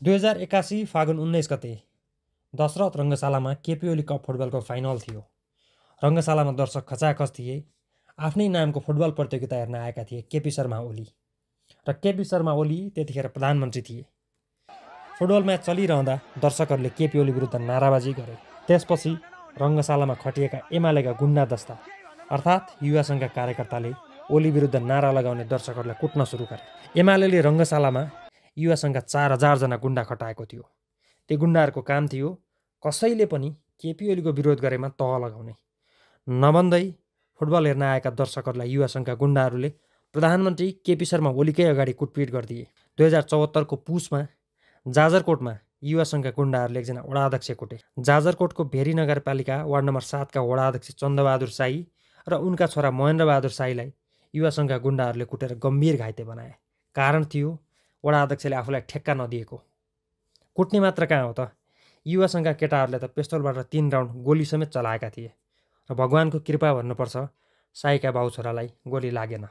2081 फागुन 19 गते दशरथ रङ्गशालामा केपी ओली कप फुटबलको फाइनल थियो। रङ्गशालामा दर्शक खचाखच थिए। आफ्नै नामको फुटबल प्रतियोगिता हेर्न आएका थिए केपी शर्मा ओली। र केपी शर्मा ओली त्यतिखेर प्रधानमन्त्री थिए। फुटबल म्याच चलिरहँदा दर्शकहरूले केपी ओली विरुद्ध नाराबाजी गरे। त्यसपछि रङ्गशालामा खटिएका एमालेका गुन्डा दस्ता अर्थात् युवा सङ्घका कार्यकर्ताले ओली विरुद्ध नारा लगाउने दर्शकहरूलाई कुट्न सुरु गरे। एमाले रङ्गशालामा युवा सङ्घका 4000 जना गुन्डा खटाएको थियो। ती गुन्डाहरूको काम थियो कसैले पनि केपी ओलीको विरोध गरेमा तह लगाउने। नभन्दै फुटबल हेर्न आएका दर्शकहरूलाई युवा सङ्घका गुन्डाहरूले प्रधानमन्त्री केपी शर्मा ओलीकै अगाडि कुटपिट गरिदिए। 2074 को पुसमा जाजरकोटमा युवा सङ्घका गुन्डाहरूले एकजना वडा अध्यक्ष कुटे। जाजरकोटको भेरी नगरपालिका वार्ड नम्बर 7 का वडा अध्यक्ष चन्द्रबहादुर साई र उनका छोरा महेन्द्र बहादुर साईलाई युवा सङ्घका गुन्डाहरूले कुटेर गम्भीर घाइते बनाए। कारण थियो वडा अध्यक्षले आफूलाई ठेक्का नदिएको। कुट्ने मात्र कहाँ हो त, युवा सङ्घका केटाहरूले त पिस्तोलबाट 3 राउन्ड गोली समेत चलाएका थिए। र भगवानको कृपा भन्नुपर्छ, साईका बाउ छोरालाई गोली लागेन।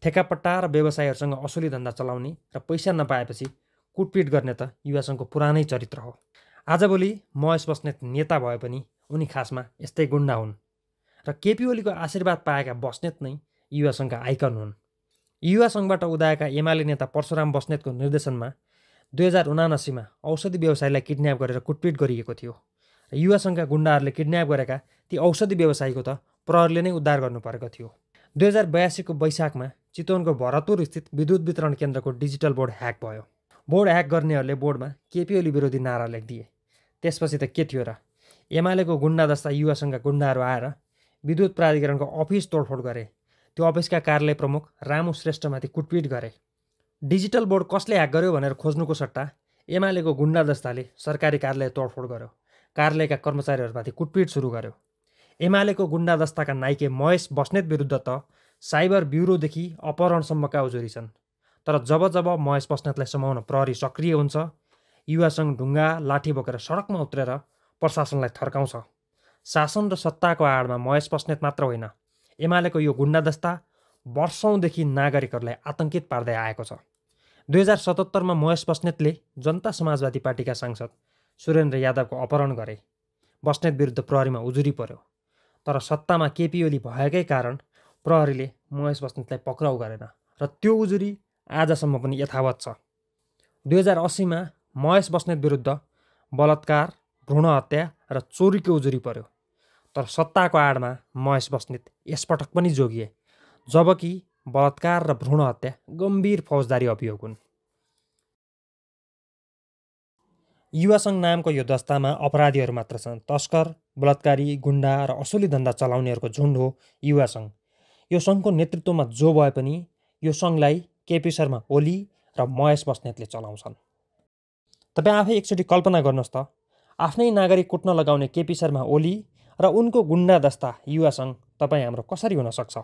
ठेक्कापट्टा र व्यवसायीहरूसँग असुली धन्दा चलाउने र पैसा नपाएपछि कुटपिट गर्ने त युवा सङ्घको पुरानै चरित्र हो। आजभोलि महेश बस्नेत नेता भए पनि उनी खासमा यस्तै गुन्डा हुन्। र केपी ओलीको आशीर्वाद पाएका बस्नेत नै युवा सङ्घका आइकन हुन्। युवा सङ्घबाट उदाएका एमाले नेता परशुराम बस्नेतको निर्देशनमा 2079 मा औषधि व्यवसायीलाई किडन्याप गरेर कुटपिट गरिएको थियो। र युवा सङ्घका गुन्डाहरूले किडन्याप गरेका ती औषधि व्यवसायीको त प्रहरीले नै उद्धार गर्नु परेको थियो। 2082 को वैशाखमा चितवनको भरतपुर स्थित विद्युत वितरण केन्द्रको डिजिटल बोर्ड ह्याक भयो। बोर्ड ह्याक गर्नेहरूले बोर्डमा केपी ओली विरोधी नारा लेखिदिए। त्यसपछि त के थियो र, एमालेको गुन्डा जस्ता युवा सङ्घका गुन्डाहरू आएर विद्युत प्राधिकरणको अफिस तोडफोड गरे। त्यो अफिसका कार्यालय प्रमुख रामु श्रेष्ठमाथि कुटपिट गरे। डिजिटल बोर्ड कसले ह्याक गर्यो भनेर खोज्नुको सट्टा एमालेको गुन्डा दस्ताले सरकारी कार्यालय तोडफोड गर्यो। कार्यालयका कर्मचारीहरूमाथि कुटपिट सुरु गर्यो। एमालेको गुन्डा दस्ताका नाइके महेश बस्नेत विरुद्ध त साइबर ब्युरोदेखि अपहरणसम्मका उजुरी छन्। तर जब महेश बस्नेतलाई समाउन प्रहरी सक्रिय हुन्छ, युवा सङ्घ ढुङ्गा लाठी बोकेर सडकमा उत्रेर प्रशासनलाई थर्काउँछ। शासन र सत्ताको आडमा महेश बस्नेत मात्र होइन, एमालेको यो गुन्डा दस्ता वर्षौँदेखि नागरिकहरूलाई आतङ्कित पार्दै आएको छ। 2077 मा महेश बस्नेतले जनता समाजवादी पार्टीका सांसद सुरेन्द्र यादवको अपहरण गरे। बस्नेत विरुद्ध प्रहरीमा उजुरी पर्यो। तर सत्तामा केपी ओली भएकै कारण प्रहरीले महेश बस्नेतलाई पक्राउ गरेन र त्यो उजुरी आजसम्म पनि यथावत छ। 2080 मा महेश बस्नेत विरुद्ध बलात्कार, भ्रूण हत्या र चोरीको उजुरी पर्यो। तर सत्ताको आडमा महेश बस्नेत यसपटक पनि जोगिए, जबकि बलात्कार र भ्रूण हत्या गम्भीर फौजदारी अभियोग हुन्। युवा सङ्घ नामको यो दस्तामा अपराधीहरू मात्र छन्। तस्कर, बलात्कारी, गुन्डा र असुली धन्दा चलाउनेहरूको झुन्ड हो युवा सङ्घ। यो सङ्घको नेतृत्वमा जो भए पनि यो सङ्घलाई केपी शर्मा ओली र महेश बस्नेतले चलाउँछन्। तपाईँ आफै एकचोटि कल्पना गर्नुहोस् त, आफ्नै नागरिक कुट्न लगाउने केपी शर्मा ओली र उनको गुन्डा दस्ता युवा सङ्घ तपाईँ हाम्रो कसरी हुन सक्छ?